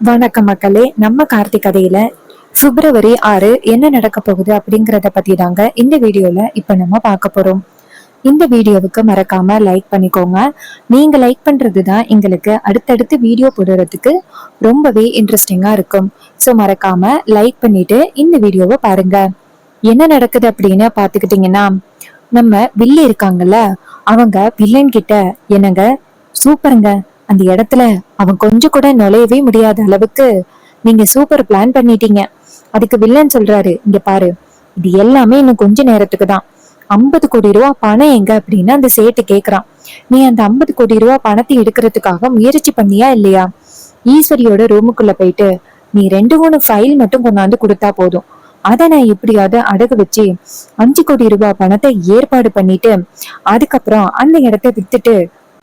வணக்கம் மக்களே. நம்ம கார்த்திக் கதையில February 6 என்ன நடக்க போகுது அப்படிங்கறத பத்தி தாங்க இந்த வீடியோல இப்ப நம்ம பார்க்க போறோம். இந்த வீடியோவுக்கு மறக்காம லைக் பண்ணிக்கோங்க. நீங்க லைக் பண்றதுதான் எங்களுக்கு அடுத்தடுத்து வீடியோ போடுறதுக்கு ரொம்பவே இன்ட்ரெஸ்டிங்கா இருக்கும். ஸோ மறக்காம லைக் பண்ணிட்டு இந்த வீடியோவை பாருங்க. என்ன நடக்குது அப்படின்னு பாத்துக்கிட்டீங்கன்னா, நம்ம வில்லி இருக்காங்கல்ல, அவங்க வில்லன் கிட்ட என்னங்க சூப்பருங்க, அந்த இடத்துல அவன் கொஞ்சம் கூட நுழையவே முடியாத அளவுக்கு நீங்க சூப்பர் பிளான் பண்ணிட்டீங்க. அதுக்கு வில்லன் சொல்றாரு, இங்க பாரு, இது எல்லாமே இன்னும் கொஞ்ச நேரத்துக்கு தான். 50 கோடி ரூபா பணம் எங்க அப்படின்னு அந்த சேட்டு கேக்குறான். நீ அந்த 50 கோடி ரூபா பணத்தை எடுக்கிறதுக்காக முயற்சி பண்ணியா இல்லையா? ஈஸ்வரியோட ரூமுக்குள்ள போயிட்டு நீ 2 3 ஃபைல் மட்டும் கொண்டாந்து கொடுத்தா போதும். அதை நான் எப்படியாவது அடகு வச்சு 5 கோடி ரூபாய் பணத்தை ஏற்பாடு பண்ணிட்டு அதுக்கப்புறம் அந்த இடத்த வித்துட்டு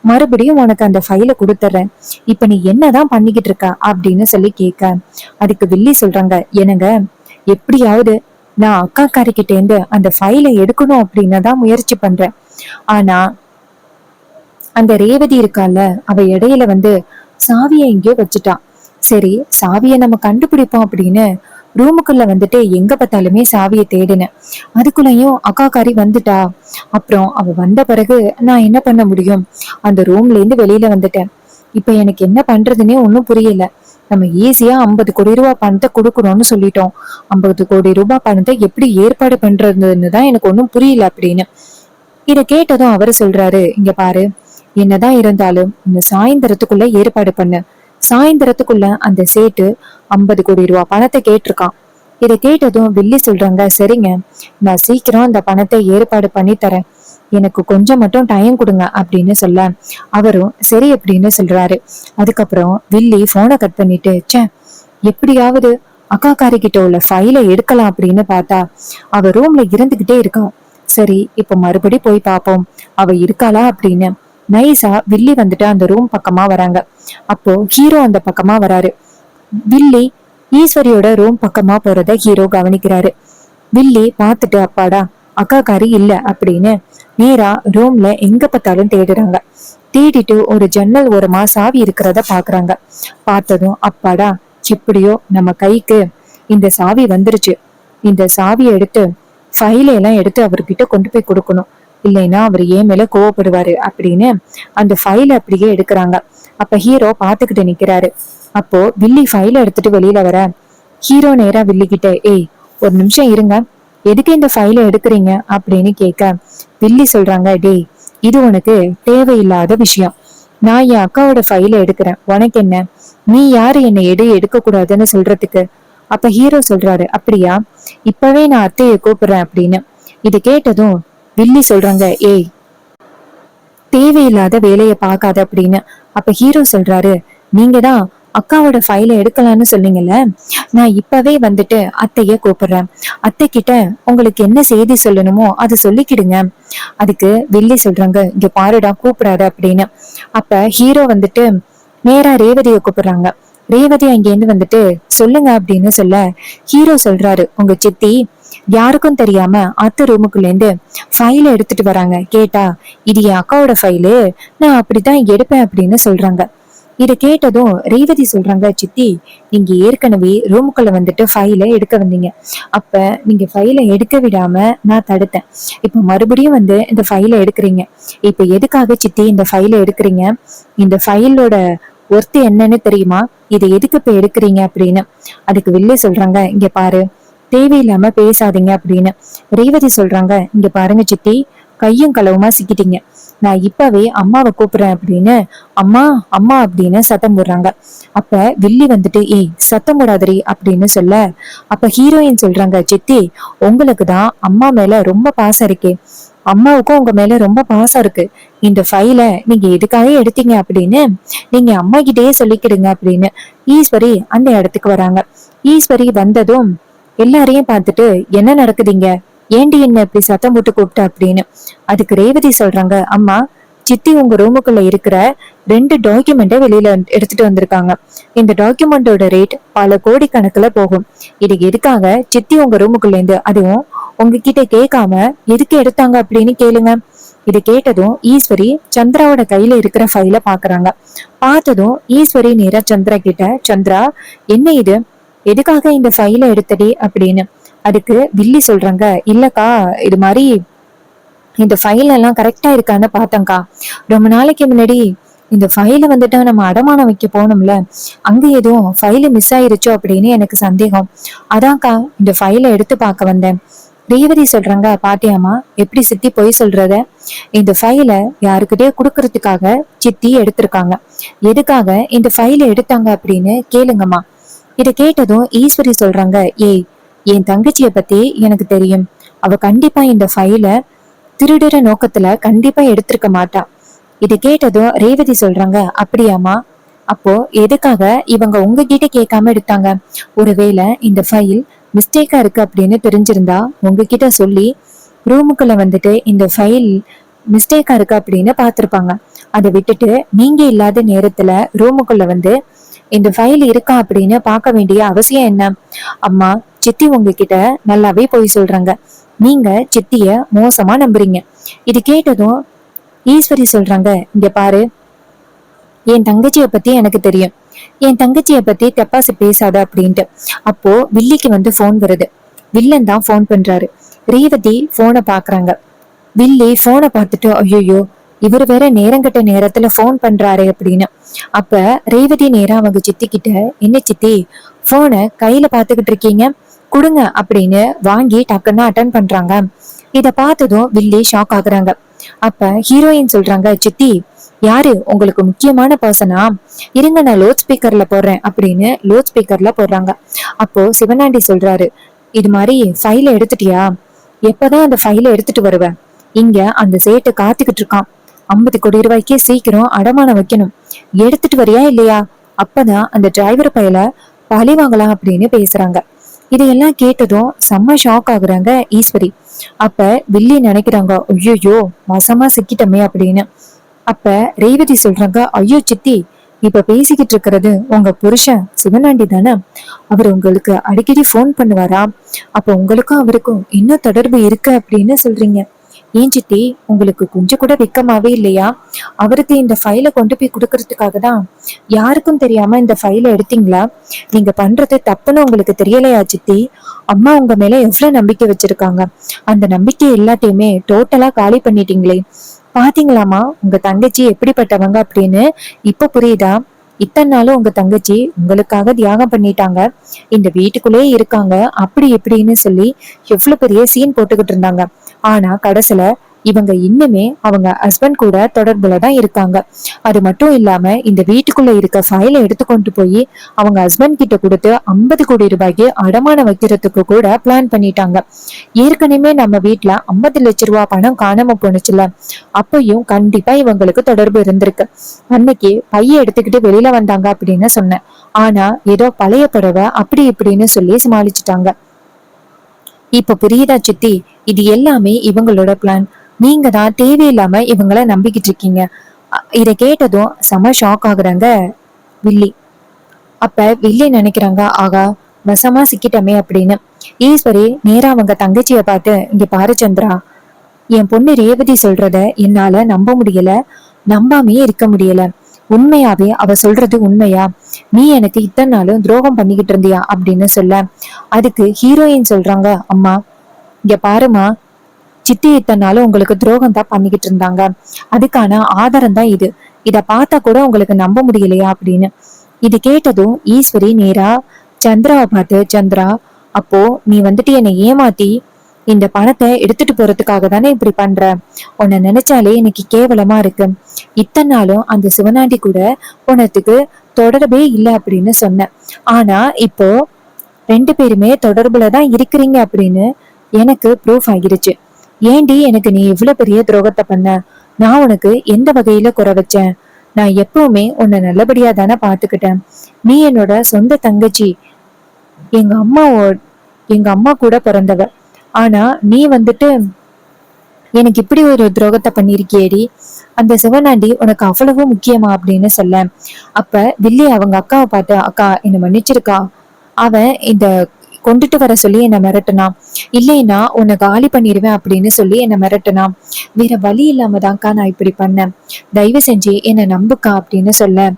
மறுபடியும் உனக்கு அந்த ஃபைலை கொடுத்துறேன். இப்ப நீ என்னதான் பண்ணிக்கிட்டு இருக்க அப்படின்னு சொல்லி கேட்க, அதுக்கு வில்லி சொல்றாங்க, என்னங்க எப்படியாவது நான் அக்கா காரிக்கிட்ட இருந்து அந்த ஃபைலை எடுக்கணும் அப்படின்னு தான் முயற்சி பண்றேன். ஆனா அந்த ரேவதி இருக்கால, அவ இடையில சாவியை எங்கேயோ வச்சுட்டா. சரி, சாவியை நம்ம கண்டுபிடிப்போம் அப்படின்னு ரூமுக்குள்ள எங்க பார்த்தாலுமே சாவியை தேடினேன். அதுக்குள்ளயும் அக்காக்காரி வந்துட்டா. அப்புறம் அவ வந்த பிறகு நான் என்ன பண்ண முடியும்? அந்த ரூம்ல இருந்து வெளியில வந்துட்டேன். இப்ப எனக்கு என்ன பண்றதுன்னே ஒன்னும் புரியல. நம்ம ஈஸியா 50 கோடி ரூபாய் பணத்தை கொடுக்கணும்னு சொல்லிட்டோம். 50 கோடி ரூபாய் பணத்தை எப்படி ஏற்பாடு பண்றதுன்னு தான் எனக்கு ஒன்னும் புரியல அப்படின்னு. இத கேட்டதும் அவரு சொல்றாரு, இங்க பாரு, என்னதான் இருந்தாலும் இந்த சாயந்தரத்துக்குள்ள ஏற்பாடு பண்ணு. சாயந்தரத்துக்குள்ள அந்த சேட்டு 50 கோடி ரூபாய் பணத்தை கேட்டிருக்கான். இதை கேட்டதும் வில்லி சொல்றாங்க, சரிங்க, நான் சீக்கிரம் அந்த பணத்தை ஏற்பாடு பண்ணி தரேன். எனக்கு கொஞ்சம் மட்டும் டைம் கொடுங்க அப்படின்னு சொல்ல அவரும் சரி அப்படின்னு சொல்றாரு. அதுக்கப்புறம் வில்லி போனை கட் பண்ணிட்டு, ச்சே, எப்படியாவது அக்காக்காரி கிட்ட உள்ள ஃபைலை எடுக்கலாம் அப்படின்னு பார்த்தா அவ ரூம்ல இருந்துகிட்டே இருக்கான். சரி, இப்ப மறுபடி போய் பாப்போம் அவ இருக்காளா அப்படின்னு. நைஸா வில்லி அந்த ரூம் பக்கமா வராங்க. அப்போ ஹீரோ அந்த பக்கமா வராரு. வில்லி ஈஸ்வரியோட ரூம் பக்கமா போறத ஹீரோ கவனிக்கிறாரு. வில்லி பார்த்துட்டு, அப்பாடா அக்காக்காரி இல்ல அப்படின்னு நேரா ரூம்ல எங்க பார்த்தாலும் தேடுறாங்க. தேடிட்டு ஒரு ஜன்னல் ஓரமா சாவி இருக்கிறத பாக்குறாங்க. பார்த்ததும், அப்பாடா, எப்படியோ நம்ம கைக்கு இந்த சாவி வந்துருச்சு. இந்த சாவியை எடுத்து ஃபைல எல்லாம் எடுத்து அவர்கிட்ட கொண்டு போய் கொடுக்கணும். இல்லைன்னா அவர் ஏன் மேல கோவப்படுவாரு அப்படின்னு அந்த ஃபைல அப்படியே எடுக்கிறாங்க. அப்ப ஹீரோ பாத்துக்கிட்டு நிக்கிறாரு. அப்போ வில்லி ஃபைல எடுத்துட்டு வெளியில வர ஹீரோ நேரா வில்லி கிட்ட, ஏய், ஒரு நிமிஷம் இருங்க, எதுக்கு இந்த ஃபைல எடுக்கிறீங்க அப்படின்னு கேட்க வில்லி சொல்றாங்க, டேய், இது உனக்கு தேவையில்லாத விஷயம். நான் என் அக்காவோட ஃபைல எடுக்கிறேன், உனக்கு என்ன? நீ யாரு என்னை எடுக்க கூடாதுன்னு சொல்றதுக்கு? அப்ப ஹீரோ சொல்றாரு, அப்படியா, இப்பவே நான் அத்தையை கூப்பிடுறேன் அப்படின்னு. இது கேட்டதும் வில்லி சொல்றாங்க, ஏய், தேவையில்லாத வேலையை பார்க்காத அப்படின்னு. அப்ப ஹீரோ சொல்றாரு, நீங்க தான் அக்காவோட ஃபைலை எடுக்கலாம்னு சொன்னீங்கல்ல, நான் இப்பவே அத்தைய கூப்பிடுறேன். அத்தை கிட்ட உங்களுக்கு என்ன செய்தி சொல்லணுமோ அது சொல்லிக்கிடுங்க. அதுக்கு வில்லி சொல்றாங்க, இங்க பாருடா, கூப்பிடாத அப்படின்னு. அப்ப ஹீரோ நேரா ரேவதியை கூப்பிடுறாங்க. ரேவதி அங்கேருந்து சொல்லுங்க அப்படின்னு சொல்ல ஹீரோ சொல்றாரு, உங்க சித்தி யாருக்கும் தெரியாம அத்தை ரூமுக்குள்ள இருந்து ஃபைல எடுத்துட்டு வராங்க. கேட்டா இது என் அக்காவோட ஃபைலு, நான் அப்படித்தான் எடுப்பேன் அப்படின்னு சொல்றாங்க. இத கேட்டதும் ரேவதி சொல்றாங்க, சித்தி, நீங்க ஏற்கனவே ரூமுக்குள்ள ஃபைல எடுக்க வந்தீங்க. அப்ப நீங்க ஃபைல எடுக்க விடாம நான் தடுத்தேன். இப்ப மறுபடியும் இந்த ஃபைல எடுக்கிறீங்க. இப்ப எதுக்காக சித்தி இந்த ஃபைல எடுக்கிறீங்க? இந்த ஃபைலோட ஒர்த்து என்னன்னு தெரியுமா? இதை எதுக்கு இப்ப எடுக்கிறீங்க அப்படின்னு. அதுக்கு வில்லி சொல்றாங்க, இங்க பாரு, தேவையில்லாம பேசாதீங்க அப்படின்னு. ரேவதி சொல்றாங்க, இங்க பாருங்க சித்தி, கையும் களவுமா சிக்கிட்டீங்க. நான் இப்பவே அம்மாவை கூப்பிடுறேன் அப்படின்னு அம்மா அம்மா அப்படின்னு சத்தம் போடுறாங்க. அப்ப வில்லி ஏய், சத்தம் போடாதரி அப்படின்னு சொல்ல அப்ப ஹீரோயின் சொல்றாங்க, சித்தி, உங்களுக்கு தான் அம்மா மேல ரொம்ப பாசம் இருக்கே, அம்மாவுக்கும் உங்க மேல ரொம்ப பாசம் இருக்கு. இந்த ஃபைல நீங்க எதுக்காக எடுத்தீங்க அப்படின்னு நீங்க அம்மா கிட்டயே சொல்லிக்கிடுங்க அப்படின்னு ஈஸ்வரி அந்த இடத்துக்கு வராங்க. ஈஸ்வரி வந்ததும் எல்லாரையும் பார்த்துட்டு, என்ன நடக்குதுங்க, ஏண்டி என்ன இப்படி சத்தம் போட்டு கூப்பிட்ட அப்படின்னு. அதுக்கு ரேவதி சொல்றாங்க, அம்மா, சித்தி உங்க ரூமுக்குள்ள இருக்கிற 2 டாக்குமெண்ட்டை வெளியில எடுத்துட்டு வந்திருக்காங்க. இந்த டாக்குமெண்டோட ரேட் பல கோடி கணக்குல போகும். இது எதுக்காக சித்தி உங்க ரூமுக்குள்ள இருந்து, அதுவும் உங்ககிட்ட கேட்காம எதுக்கு எடுத்தாங்க அப்படின்னு கேளுங்க. இது கேட்டதும் ஈஸ்வரி சந்திராவோட கையில இருக்கிற ஃபைல பாக்குறாங்க. பார்த்ததும் ஈஸ்வரி நேரா சந்திரா கிட்ட, சந்திரா என்ன இது, எதுக்காக இந்த ஃபைல எடுத்தடி அப்படின்னு. அதுக்கு வில்லி சொல்றாங்க, இல்லக்கா இது மாதிரி இந்த ஃபைல் எல்லாம் கரெக்டா இருக்கான்னு பார்த்தேன்க்கா. ரொம்ப நாளைக்கு முன்னாடி இந்த ஃபைல வந்துட்டு நம்ம அடமானம் வைக்க போனோம்ல, அங்க எதுவும் ஃபைல மிஸ் ஆயிருச்சோ அப்படின்னு எனக்கு சந்தேகம். அதான்க்கா இந்த ஃபைலை எடுத்து பார்க்க வந்தேன். ரேவதி சொல்றாங்க, பாட்டியாமா எப்படி சித்தி பொய் சொல்றத, இந்த ஃபைல யாருக்கிட்டே குடுக்கறதுக்காக சித்தி எடுத்திருக்காங்க. எதுக்காக இந்த ஃபைலை எடுத்தாங்க அப்படின்னு கேளுங்கம்மா. இதை கேட்டதும் ஈஸ்வரி சொல்றாங்க, ஏய் என் தங்கச்சிய பத்தி எனக்கு தெரியும். அவ கண்டிப்பா இந்த ஃபைல திருடுற நோக்கத்துல கண்டிப்பா எடுத்திருக்க மாட்டா. இது கேட்டதும் ரேவதி சொல்றாங்க, அப்படியாமா, அப்போ எதுக்காக இவங்க உங்ககிட்ட கேட்காம எடுத்தாங்க? ஒருவேளை இந்த ஃபைல் மிஸ்டேக்கா இருக்கு அப்படின்னு தெரிஞ்சிருந்தா உங்ககிட்ட சொல்லி ரூமுக்குள்ள வந்துட்டு இந்த ஃபைல் மிஸ்டேக்கா இருக்கு அப்படின்னு பாத்திருப்பாங்க. அதை விட்டுட்டு நீங்க இல்லாத நேரத்துல ரூமுக்குள்ள வந்து இந்த ஃபைல் இருக்கா அப்படின்னு பார்க்க வேண்டிய அவசியம் என்ன? அம்மா, சித்தி உங்ககிட்ட நல்லாவே போய் சொல்றாங்க. நீங்க சித்திய மோசமா நம்புறீங்க. இது கேட்டதும் ஈஸ்வரி சொல்றாங்க, இங்க பாரு, என் தங்கச்சிய பத்தி எனக்கு தெரியும். என் தங்கச்சிய பத்தி தப்பாசு பேசாத அப்படின்ட்டு. அப்போ வில்லிக்கு வந்து போன் வருது. வில்லன் தான் போன் பண்றாரு. ரேவதி போனை பாக்குறாங்க. வில்லி போனை பார்த்துட்டு, ஐயோ இவர் வேற நேரங்கட்ட நேரத்துல போன் பண்றாரு அப்படின்னு. அப்ப ரேவதி நேரா அவங்க சித்தி கிட்ட, என்ன சித்தி போனை கையில பாத்துக்கிட்டு இருக்கீங்க, கொடுங்க அப்படின்னு வாங்கி டக்குன்னு அட்டன் பண்றாங்க. இத பார்த்ததும் வில்லி ஷாக் ஆகுறாங்க. அப்ப ஹீரோயின் சொல்றாங்க, சித்தி யாரு உங்களுக்கு முக்கியமான பர்சனா, இருங்க நான் லவுட் ஸ்பீக்கர்ல போடுறேன் அப்படின்னு லவுட் ஸ்பீக்கர்ல போடுறாங்க. அப்போ சிவனாண்டி சொல்றாரு, இது மாதிரி ஃபைல எடுத்துட்டியா, எப்பதான் அந்த ஃபைல எடுத்துட்டு வருவேன், இங்க அந்த சேட்டு காத்துக்கிட்டு இருக்கான், 50 கோடி ரூபாய்க்கு சீக்கிரம் அடமானம் வைக்கணும், எடுத்துட்டு வரியா இல்லையா, அப்பதான் அந்த டிரைவர் பையல பழி வாங்கலாம் அப்படின்னு பேசுறாங்க. இதையெல்லாம் கேட்டதும் செம்ம ஷாக் ஆகுறாங்க ஈஸ்வரி. அப்ப வில்லி நினைக்கிறாங்க, ஐயோ மோசமா சிக்கிட்டமே அப்படின்னு. அப்ப ரேவதி சொல்றாங்க, ஐயோ சித்தி, இப்ப பேசிக்கிட்டு இருக்கிறது உங்க புருஷன் சிவனாண்டி தானே, அவர் உங்களுக்கு அடிக்கடி போன் பண்ணுவாரா, அப்ப உங்களுக்கும் அவருக்கும் என்ன தொடர்பு இருக்கு அப்படின்னு சொல்றீங்க. ஏன் சித்தி, உங்களுக்கு கொஞ்சம் கூட வெக்கமாவே இல்லையா? அவருக்கு இந்த ஃபைலை கொண்டு போய் கொடுக்கறதுக்காக தான் யாருக்கும் தெரியாம இந்த ஃபைலை எடுத்தீங்களா? நீங்க பண்றது தப்புன்னு உங்களுக்கு தெரியலையா சித்தி? அம்மா உங்க மேல எவ்வளவு நம்பிக்கை வச்சிருக்காங்க, அந்த நம்பிக்கை எல்லாத்தையுமே டோட்டலா காலி பண்ணிட்டீங்களே. பாத்தீங்களாமா உங்க தங்கச்சி எப்படிப்பட்டவங்க அப்படின்னு இப்ப புரியுதா? இத்தனை நாளும் உங்க தங்கச்சி உங்களுக்காக தியாகம் பண்ணிட்டாங்க, இந்த வீட்டுக்குள்ளேயே இருக்காங்க, அப்படி இப்படின்னு சொல்லி எவ்வளவு பெரிய சீன் போட்டுக்கிட்டு இருந்தாங்க. ஆனா கடைசில இவங்க இன்னுமே அவங்க ஹஸ்பண்ட் கூட தொடர்புல தான் இருக்காங்க. அது மட்டும் இல்லாம இந்த வீட்டுக்குள்ள இருக்க ஃபைலை எடுத்துக்கொண்டு போய் அவங்க ஹஸ்பண்ட் கிட்ட கொடுத்து 50 கோடி ரூபாய்க்கு அடமானம் வைக்கிறதுக்கு கூட பிளான் பண்ணிட்டாங்க. ஏற்கனவே நம்ம வீட்டுல 50 லட்சம் ரூபாய் பணம் காணாம போனுச்சுல, அப்பயும் கண்டிப்பா இவங்களுக்கு தொடர்பு இருந்திருக்கு. அன்னைக்கு பைய எடுத்துக்கிட்டு வெளியில வந்தாங்க அப்படின்னு சொன்னேன், ஆனா ஏதோ பழைய புடவை அப்படி இப்படின்னு சொல்லி சமாளிச்சுட்டாங்க. இப்ப புரியுதா சித்தி, இது எல்லாமே இவங்களோட பிளான், நீங்க தான் தேவையில்லாம இவங்கள நம்பிக்கிட்டு இருக்கீங்க. இத கேட்டதும் செம ஷாக் ஆகுறாங்க வில்லி. அப்ப வில்லி நினைக்கிறாங்க, ஆகா வசமா சிக்கிட்டமே அப்படின்னு. ஈஸ்வரி நேரா அவங்க தங்கச்சிய பார்த்து, இங்க பாரு சந்திரா, என் பொண்ணு ரேவதி சொல்றத என்னால நம்ப முடியல, நம்பாமையே இருக்க முடியல. உண்மையாவே அவ சொல்றது உண்மையா? நீ எனக்கு இத்தனை நாளும் துரோகம் பண்ணிக்கிட்டு இருந்தியா அப்படின்னு சொல்ல, அதுக்கு ஹீரோயின் சொல்றாங்க, அம்மா இங்க பாருமா, சித்தி இத்தனை நாளும் உங்களுக்கு துரோகம் தான் பண்ணிக்கிட்டு இருந்தாங்க, அதுக்கான ஆதாரம் தான் இது, இத பார்த்தா கூட உங்களுக்கு நம்ப முடியலையா அப்படின்னு. இது கேட்டதும் ஈஸ்வரி நேரா சந்திராவை பார்த்து, சந்திரா அப்போ நீ வந்துட்டு என்னை ஏமாத்தி இந்த பணத்தை எடுத்துட்டு போறதுக்காக தானே இப்படி பண்ற, உன்னை நினைச்சாலே எனக்கு கேவலமா இருக்கு, இத்தனை நாளும் அந்த சிவனாண்டி கூட உனத்துக்கு தொடர்பே இல்லை அப்படின்னு சொன்ன, ஆனா இப்போ 2 பேருமே தொடர்புலதான் இருக்கிறீங்க அப்படின்னு எனக்கு ப்ரூஃப் ஆகிருச்சு. ஏண்டி எனக்கு நீ இவ்வளவு பெரிய துரோகத்தை பண்ண, நான் உனக்கு எந்த வகையில குறை வச்சேன், நான் எப்பவுமே உன்னை நல்லபடியா தானே பாத்துக்கிட்டேன், நீ என்னோட சொந்த தங்கச்சி, எங்க அம்மாவோ எங்க அம்மா கூட பிறந்தவ, ஆனா நீ வந்துட்டு எனக்கு இப்படி ஒரு துரோகத்தை பண்ணிருக்கியேடி, அந்த சிவனாண்டி உனக்கு அவ்வளவு முக்கியமா அப்படின்னு சொல்ல. அப்ப வில்லி அவங்க அக்காவை பார்த்து, அக்கா என்னை மன்னிச்சிருக்கா, அவன் இந்த கொண்டுட்டு வர சொல்லி என்னை மிரட்டுனான். இல்லைன்னா உன்னை காலி பண்ணிடுவேன் அப்படின்னு சொல்லி என்னை மிரட்டுனான். வேற வழி இல்லாம தான்க்கா நான் இப்படி பண்ணேன். தயவு செஞ்சு என்னை நம்புக்கா அப்படின்னு சொல்ல,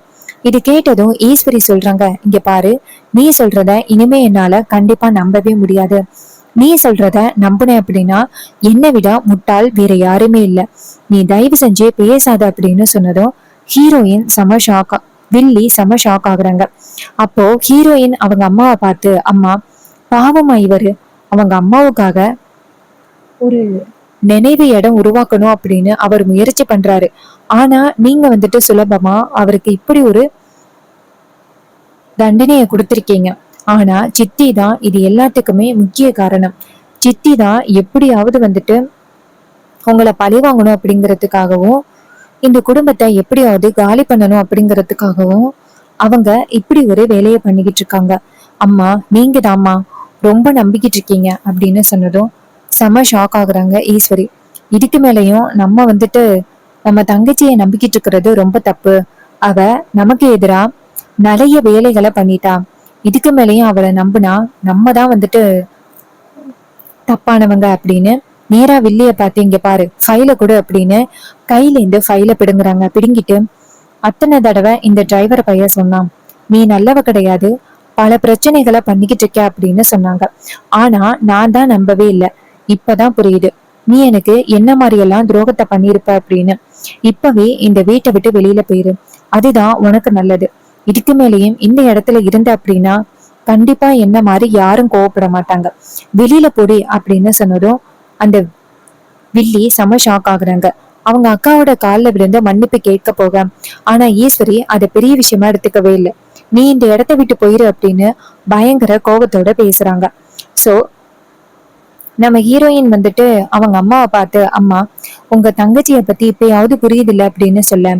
இது கேட்டதும் ஈஸ்வரி சொல்றாங்க, இங்க பாரு, நீ சொல்றத இனிமே என்னால கண்டிப்பா நம்பவே முடியாது. நீ சொல்றத நம்புனேன் அப்படின்னா என்னை விட முட்டாள் வேற யாருமே இல்ல. நீ தயவு செஞ்சு பேசாத அப்படின்னு சொன்னதும் ஹீரோயின் செம ஷாக்கா, வில்லி செம ஷாக் ஆகுறாங்க. அப்போ ஹீரோயின் அவங்க அம்மாவை பார்த்து, அம்மா பாவமா இவரு அவங்க அம்மாவுக்காக ஒரு நினைவு இடம் உருவாக்கணும் அப்படின்னு அவர் முயற்சி பண்றாரு. ஆனா நீங்க வந்துட்டு சுலபமா அவருக்கு இப்படி ஒரு தண்டனையை கொடுத்திருக்கீங்க. ஆனா சித்தி தான் இது எல்லாத்துக்குமே முக்கிய காரணம். சித்தி தான் எப்படியாவது வந்துட்டு உங்களை பழி வாங்கணும் அப்படிங்கிறதுக்காகவும் இந்த குடும்பத்தை எப்படியாவது காலி பண்ணணும் அப்படிங்கிறதுக்காகவும் அவங்க இப்படி ஒரு வேலையை பண்ணிக்கிட்டு இருக்காங்க. அம்மா நீங்க தாம்மா ரொம்ப நம்பிக்கிட்டு இருக்கீங்க அப்படின்னு சொன்னதும் செம ஷாக் ஆகுறாங்க ஈஸ்வரி. இதுக்கு மேலையும் நம்ம வந்துட்டு நம்ம தங்கச்சியை நம்பிக்கிட்டு இருக்கிறது ரொம்ப தப்பு. அவ நமக்கு எதிரா நிறைய வேலைகளை பண்ணிட்டா. இதுக்கு மேலேயும் அவளை நம்புனா நம்ம தான் வந்துட்டு தப்பானவங்க அப்படின்னு நேரா வில்லிய பார்த்து, இங்க பாரு ஃபைல கொடு அப்படின்னு கையில இருந்து ஃபைல பிடுங்குறாங்க. பிடுங்கிட்டு, அத்தனை தடவை இந்த டிரைவர் பையன் சொன்னான், நீ நல்லவ கிடையாது, பல பிரச்சனைகளை பண்ணிக்கிட்டு இருக்க அப்படின்னு சொன்னாங்க. ஆனா நான் தான் நம்பவே இல்லை. இப்பதான் புரியுது நீ எனக்கு என்ன மாதிரி எல்லாம் துரோகத்தை பண்ணிருப்ப அப்படின்னு. இப்பவே இந்த வீட்டை விட்டு வெளியில போயிரு, அதுதான் உனக்கு நல்லது. இதுக்கு மேலேயும் இந்த இடத்துல இருந்த அப்படின்னா கண்டிப்பா என்ன மாதிரி யாரும் கோவப்பட மாட்டாங்க. வெளியில போடி அப்படின்னு சொன்னதும் அந்த வில்லி செம ஷாக் ஆகுறாங்க. அவங்க அக்காவோட காலில் விழுந்து மன்னிப்பு கேட்க போக, ஆனா ஈஸ்வரி அதை பெரிய விஷயமா எடுத்துக்கவே இல்லை. நீ இந்த இடத்த விட்டு போயிரு அப்படின்னு பயங்கர கோபத்தோட பேசுறாங்க. சோ நம்ம ஹீரோயின் வந்துட்டு அவங்க அம்மாவை பார்த்து, அம்மா உங்க தங்கச்சியை பத்தி இப்பயாவது புரியுதில்ல அப்படின்னு சொல்ல,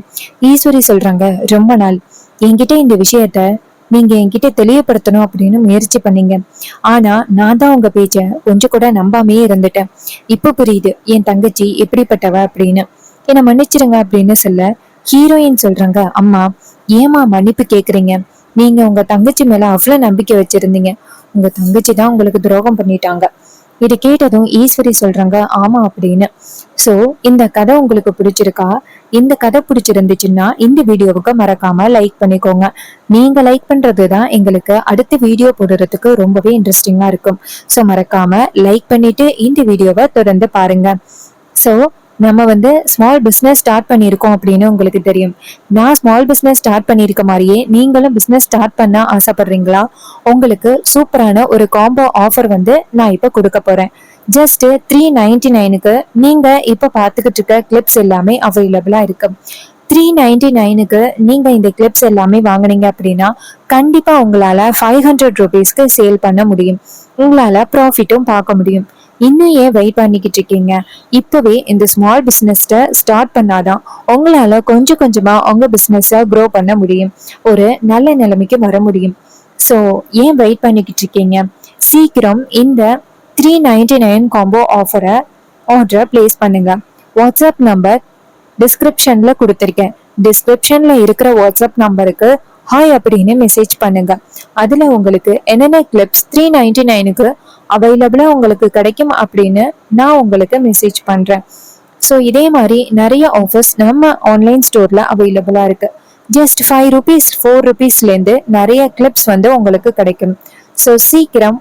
ஈஸ்வரி சொல்றாங்க, ரொம்ப நாள் என்கிட்ட இந்த விஷயத்த நீங்க என்கிட்ட தெளிவுபடுத்தணும் அப்படின்னு முயற்சி பண்ணீங்க. ஆனா நான் தான் உங்க பேச்ச கொஞ்சம் கூட நம்பாமையே இருந்துட்டேன். இப்ப புரியுது என் தங்கச்சி எப்படிப்பட்டவ அப்படின்னு. என்னை மன்னிச்சிருங்க அப்படின்னு சொல்ல, ஹீரோயின் சொல்றாங்க, அம்மா ஏமா மன்னிப்பு கேக்குறீங்க? நீங்க உங்க தங்கச்சி மேல அவ்வளவு நம்பிக்கை வச்சிருந்தீங்க. உங்க தங்கச்சி தான் உங்களுக்கு துரோகம் பண்ணிட்டாங்க. இது கேட்டதும் ஈஸ்வரி சொல்றாங்க, ஆமா அப்படின்னு. சோ இந்த கதை உங்களுக்கு பிடிச்சிருக்கா? இந்த கதை பிடிச்சிருந்துச்சுன்னா இந்த வீடியோவுக்கு மறக்காம லைக் பண்ணிக்கோங்க. நீங்க லைக் பண்றதுதான் எங்களுக்கு அடுத்த வீடியோ போடுறதுக்கு ரொம்பவே இன்ட்ரெஸ்டிங்கா இருக்கும். சோ மறக்காம லைக் பண்ணிட்டு இந்த வீடியோவை தொடர்ந்து பாருங்க. சோ நம்ம வந்து ஸ்மால் பிஸ்னஸ் ஸ்டார்ட் பண்ணியிருக்கோம் அப்படின்னு உங்களுக்கு தெரியும். நான் ஸ்மால் பிஸ்னஸ் ஸ்டார்ட் பண்ணியிருக்க மாதிரியே நீங்களும் பிஸ்னஸ் ஸ்டார்ட் பண்ண ஆசைப்படுறீங்களா? உங்களுக்கு சூப்பரான ஒரு காம்போ ஆஃபர் வந்து நான் இப்ப கொடுக்க போறேன். ஜஸ்ட் 399க்கு நீங்க இப்ப பாத்துக்கிட்டு இருக்க கிளிப்ஸ் எல்லாமே அவைலபிளா இருக்கு. 399க்கு நீங்க இந்த கிளிப்ஸ் எல்லாமே வாங்கினீங்க அப்படின்னா கண்டிப்பா உங்களால 500 ருபீஸ்க்கு சேல் பண்ண முடியும். உங்களால ப்ராஃபிட்டும் பார்க்க முடியும். இன்னும் ஏன் வெயிட் பண்ணிக்கிட்டு இருக்கீங்க? இப்பவே இந்த ஸ்மால் பிசினஸ் ஸ்டார்ட் பண்ணாதான் உங்களால கொஞ்சம் கொஞ்சமா உங்க பிசினஸ் க்ரோ பண்ண முடியும், ஒரு நல்ல நிலைமைக்கு வர முடியும். ஸோ ஏன் வெயிட் பண்ணிக்கிட்டு இருக்கீங்க? சீக்கிரம் இந்த 399 காம்போ ஆஃபரை ஆர்டர் பிளேஸ் பண்ணுங்க. வாட்ஸ்அப் நம்பர் டிஸ்கிரிப்ஷன்ல கொடுத்துருக்கேன். டிஸ்கிரிப்ஷன்ல இருக்கிற வாட்ஸ்அப் நம்பருக்கு ஹாய் அப்படின்னு மெசேஜ் பண்ணுங்க. அதுல உங்களுக்கு என்னென்ன கிளிப்ஸ் 399க்கு அவைலபிளா உங்களுக்கு கிடைக்கும் அப்படின்னு நான் உங்களுக்கு மெசேஜ் பண்றேன். ஸோ இதே மாதிரி நிறைய ஆஃபர்ஸ் நம்ம ஆன்லைன் ஸ்டோர்ல அவைலபிளா இருக்கு. ஜஸ்ட் 5 ருபீஸ் 4 ருபீஸ்லேருந்து நிறைய கிளிப்ஸ் வந்து உங்களுக்கு கிடைக்கும். ஸோ சீக்கிரம்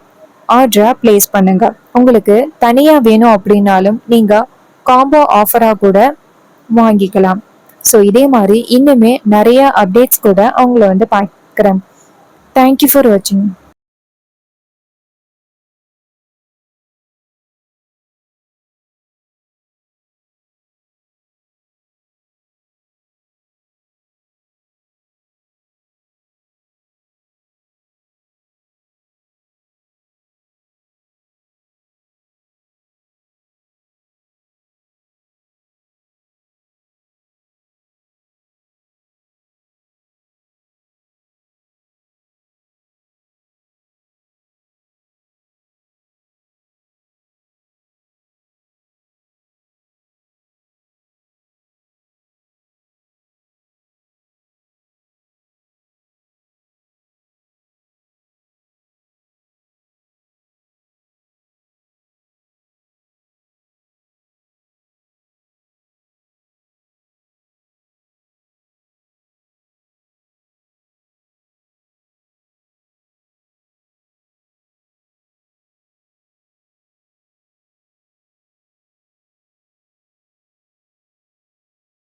ஆர்டரை பிளேஸ் பண்ணுங்க. உங்களுக்கு தனியா வேணும் அப்படின்னாலும் நீங்க காம்போ ஆஃபரா கூட வாங்கிக்கலாம். ஸோ இதே மாதிரி இன்னுமே நிறைய அப்டேட்ஸ் கூட அவங்கள வந்து பார்க்குறேன். தேங்க்யூ ஃபார் வாட்சிங்.